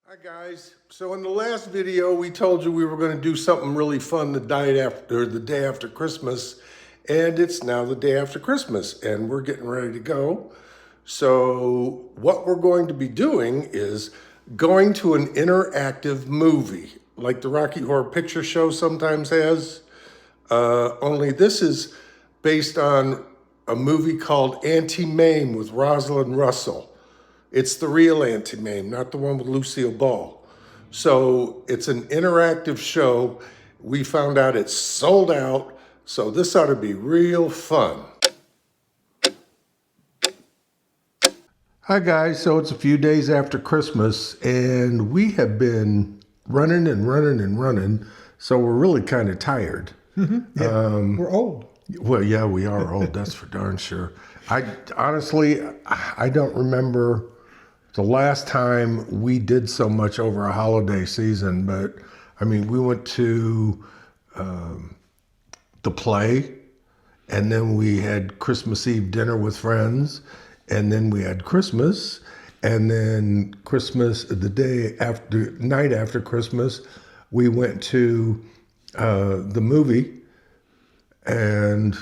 Hi guys. So in the last video, we told you we were going to do something really fun the day after Christmas, and it's now the day after Christmas, and we're getting ready to go. So what we're going to be doing is going to an interactive movie, like the Rocky Horror Picture Show sometimes has. Only this is based on a movie called Anti-Mame with Rosalind Russell. It's the real Anti-Mame, not the one with Lucille Ball. So it's an interactive show. We found out it's sold out, so this ought to be real fun. Hi guys, so it's a few days after Christmas and we have been running and running and running, so we're really kind of tired. Mm-hmm. Yeah. We're old. Well, yeah, we are old, that's for darn sure. I don't remember the last time we did so much over a holiday season, but I mean, we went to the play, and then we had Christmas Eve dinner with friends, and then we had Christmas, and then Christmas, night after Christmas, we went to the movie, and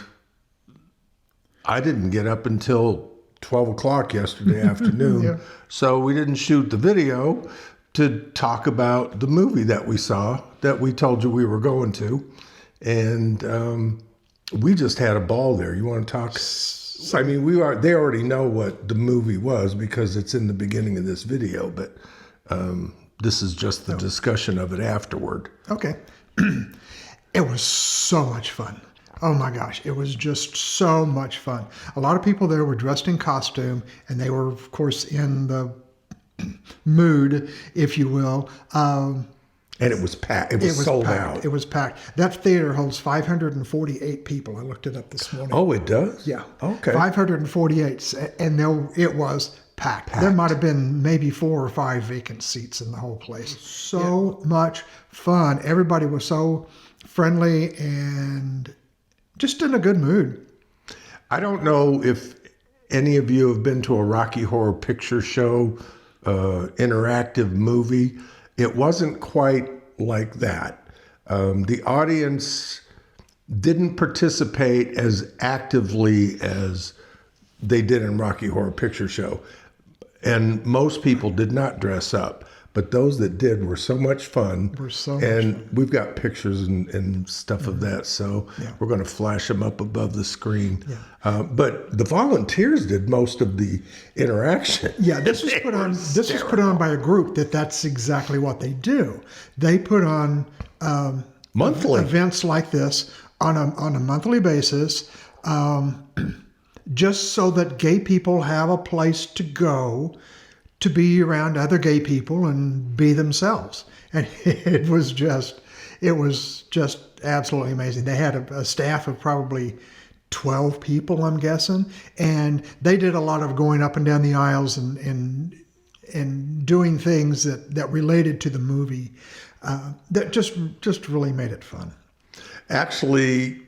I didn't get up until 12 o'clock yesterday afternoon. Yeah. So we didn't shoot the video to talk about the movie that we saw, that we told you we were going to. And we just had a ball there. You want to talk? I mean, they already know what the movie was because it's in the beginning of this video, but this is just the discussion of it afterward. Okay. It was so much fun. Oh my gosh, it was just so much fun. A lot of people there were dressed in costume, and they were, of course, in the mood, if you will. And it was packed. It was sold packed. out. It was packed. That theater holds 548 people. I looked it up this morning. Oh, it does? Yeah. Okay. 548, and it was packed. There might have been maybe 4 or 5 vacant seats in the whole place. So much fun. Everybody was so friendly and just in a good mood. I don't know if any of you have been to a Rocky Horror Picture Show interactive movie. It wasn't quite like that. The audience didn't participate as actively as they did in Rocky Horror Picture Show. And most people did not dress up. But those that did were so much fun. We've got pictures and stuff of that, so we're going to flash them up above the screen. Yeah. But the volunteers did most of the interaction. Yeah, this was put on. This was put on by a group that's exactly what they do. They put on monthly events like this on a monthly basis, just so that gay people have a place to go to be around other gay people and be themselves. And it was just absolutely amazing. They had a staff of probably 12 people, I'm guessing, and they did a lot of going up and down the aisles and doing things that related to the movie that just really made it fun. Actually,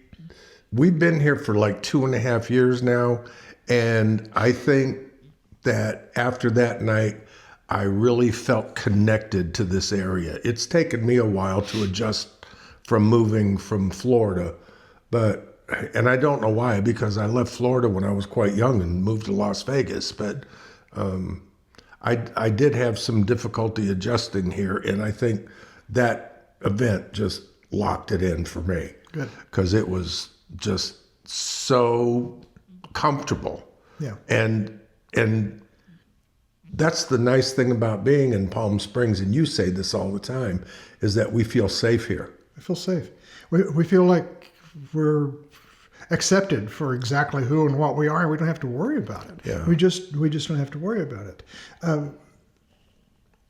we've been here for like 2.5 years now, and I think that after that night, I really felt connected to this area. It's taken me a while to adjust from moving from Florida, and I don't know why, because I left Florida when I was quite young and moved to Las Vegas, but I did have some difficulty adjusting here, and I think that event just locked it in for me. Good. Because it was just so comfortable. Yeah. And that's the nice thing about being in Palm Springs, and you say this all the time, is that we feel safe here. I feel safe. We feel like we're accepted for exactly who and what we are, and we don't have to worry about it. Yeah. We just don't have to worry about it.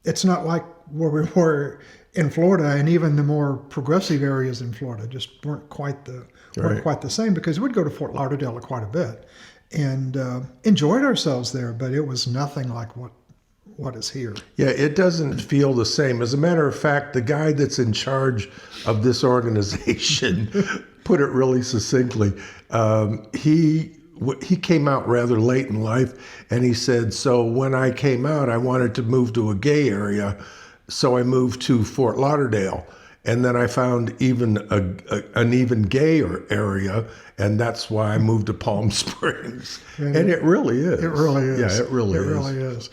It's not like where we were in Florida, and even the more progressive areas in Florida just weren't quite the same, because we'd go to Fort Lauderdale quite a bit and enjoyed ourselves there, but it was nothing like what is here. Yeah, it doesn't feel the same. As a matter of fact, the guy that's in charge of this organization put it really succinctly. He came out rather late in life, and he said, so when I came out, I wanted to move to a gay area so I moved to Fort Lauderdale. And then I found even an even gayer area, and that's why I moved to Palm Springs. And it really is. It really is. Yeah, it really is.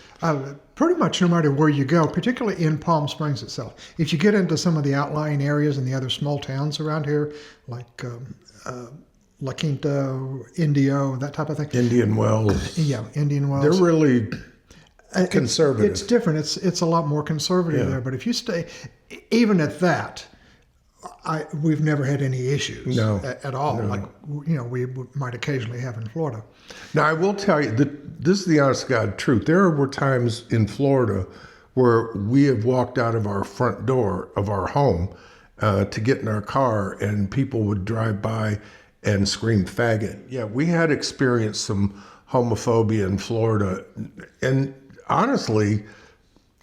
Pretty much no matter where you go, particularly in Palm Springs itself. If you get into some of the outlying areas and the other small towns around here, like La Quinta, Indio, that type of thing. Indian Wells. Yeah, Indian Wells. They're really conservative. It's different. It's a lot more conservative there. But if you stay, even at that, we've never had any issues at all. No. Like we might occasionally have in Florida. Now I will tell you that this is the honest to God truth. There were times in Florida where we have walked out of our front door of our home to get in our car, and people would drive by and scream faggot. Yeah, we had experienced some homophobia in Florida, and honestly,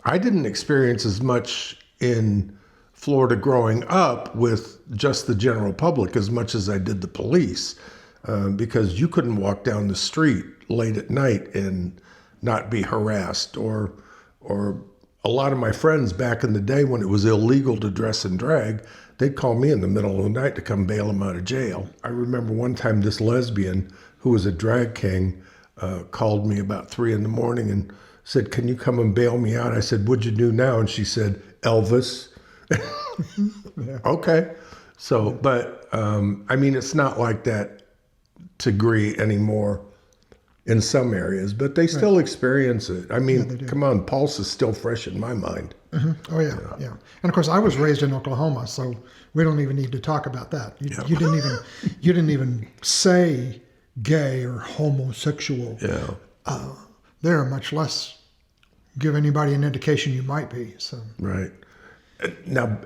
I didn't experience as much in Florida growing up with just the general public as much as I did the police, because you couldn't walk down the street late at night and not be harassed, or a lot of my friends back in the day when it was illegal to dress in drag, they'd call me in the middle of the night to come bail them out of jail. I remember one time this lesbian who was a drag king called me about 3 a.m. and said, "Can you come and bail me out?" I said, "What'd you do now?" And she said, "Elvis." Yeah. Okay. So, but I mean, it's not like that degree anymore in some areas, but they still experience it. I mean, come on, Pulse is still fresh in my mind. Mm-hmm. Oh yeah, yeah. And of course, I was raised in Oklahoma, so we don't even need to talk about that. You didn't even say gay or homosexual. Yeah. There, much less give anybody an indication you might be. So right. Now,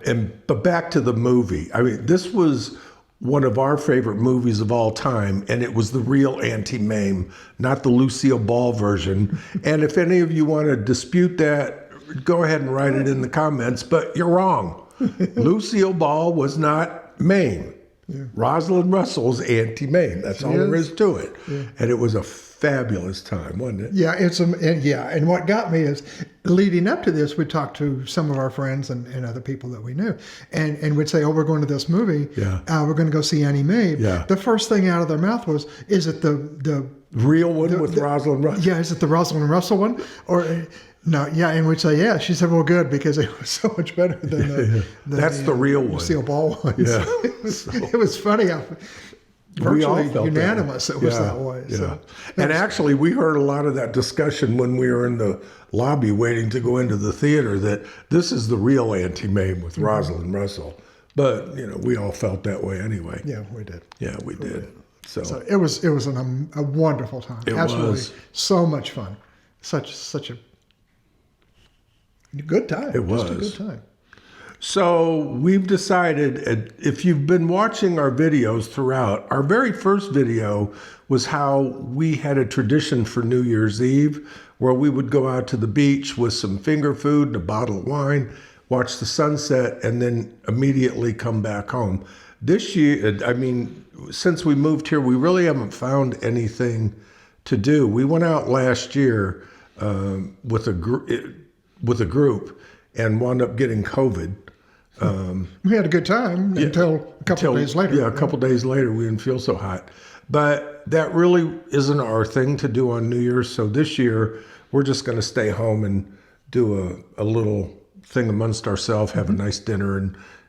but back to the movie. I mean, this was one of our favorite movies of all time, and it was the real Auntie Mame, not the Lucille Ball version. And if any of you want to dispute that, go ahead and write it in the comments, but you're wrong. Lucille Ball was not Mame. Yeah. Rosalind Russell's Auntie Mame. That's all there is to it. Yeah. And it was a fabulous time, wasn't it? Yeah, and what got me is, leading up to this, we talked to some of our friends and other people that we knew, and we'd say, "Oh, we're going to this movie. Yeah. We're going to go see Annie Mae." Yeah. The first thing out of their mouth was, "Is it the real one with Rosalind Russell?" Yeah, is it the Rosalind Russell one? Or no, yeah, and we'd say, "Yeah." She said, "Well, good, because it was so much better than that's the real one, Lucille Ball one." Yeah. It was funny how virtually unanimous it was that way. Yeah. So, and actually, we heard a lot of that discussion when we were in the lobby waiting to go into the theater, that this is the real Auntie Mame with Rosalind Russell. But, we all felt that way anyway. Yeah, we did. Yeah, we did. So it was a wonderful time. It Absolutely was. So much fun. Such a good time. It was. Just a good time. So we've decided, if you've been watching our videos throughout, our very first video was how we had a tradition for New Year's Eve where we would go out to the beach with some finger food and a bottle of wine, watch the sunset, and then immediately come back home. This year, I mean, since we moved here, we really haven't found anything to do. We went out last year with a group and wound up getting COVID. We had a good time until a couple of days later. Yeah, a couple days later, we didn't feel so hot. But that really isn't our thing to do on New Year's. So this year, we're just going to stay home and do a little thing amongst ourselves, have a nice dinner,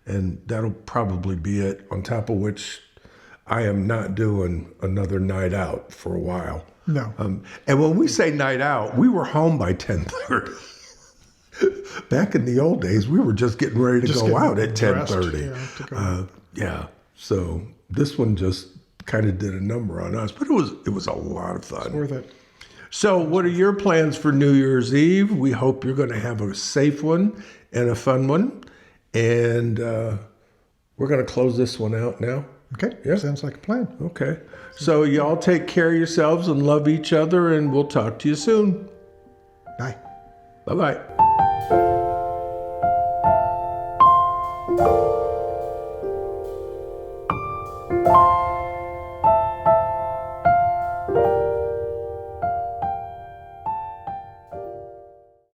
and that'll probably be it. On top of which, I am not doing another night out for a while. No. And when we say night out, we were home by 10:30. Back in the old days, we were just getting ready to go out at 10:30. Yeah. So this one just kind of did a number on us, but it was a lot of fun. It's worth it. So what are your plans for New Year's Eve? We hope you're going to have a safe one and a fun one. And we're going to close this one out now. Okay. Yeah. Sounds like a plan. Okay. So y'all take care of yourselves and love each other, and we'll talk to you soon. Bye. Bye-bye.